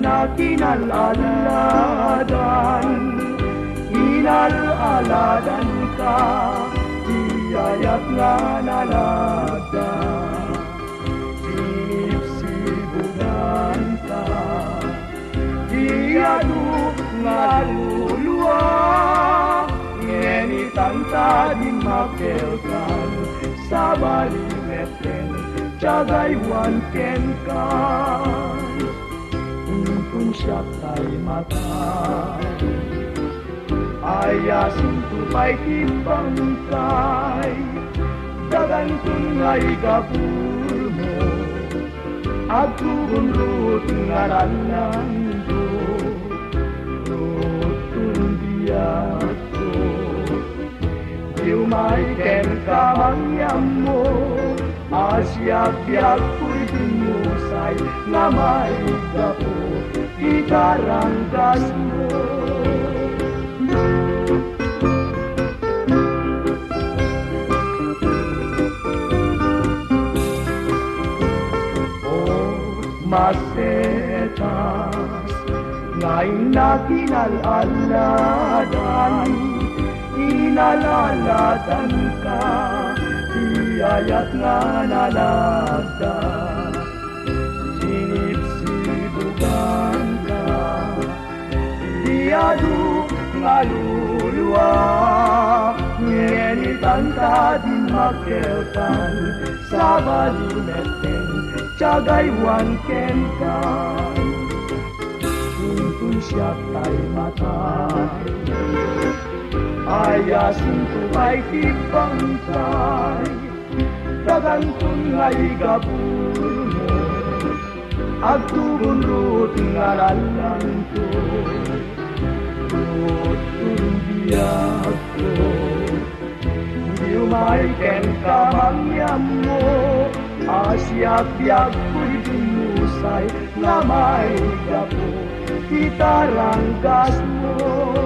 na kinalaladan, inalaladan ka, iyayak nga nalada, sinipsibugan ka, iyadu nga luluwa, ngenitang tadi makelkan, sa balimeten, Jagaywan ken kan, kung siya tay matay, ayasin tupay tipangkay, dagan kung ngay gapur mo, agturunrut ngaranando, rutun ko, diumay ken kamangyam mo, Asya-biyak ko'y dinusay na may gapo itaranggas mo. Oh, masetas, ngayon na kinalaladan, inalaladan ka, iyayat nga nalagda, sinipsibugan ka, iyadu nga luluwa, ngenitan ka din makelkan, sa balimeten, Jagaywan ken ka, tuntun siya tay matay, ayasin tupay tipangkay, dagan kung ngay gapur mo, agturunrut ngaralan ko, rutun biyak ko, diumay ken kamangyam mo, asya-biyak ko'y dinusay na may gapo, itaranggas mo.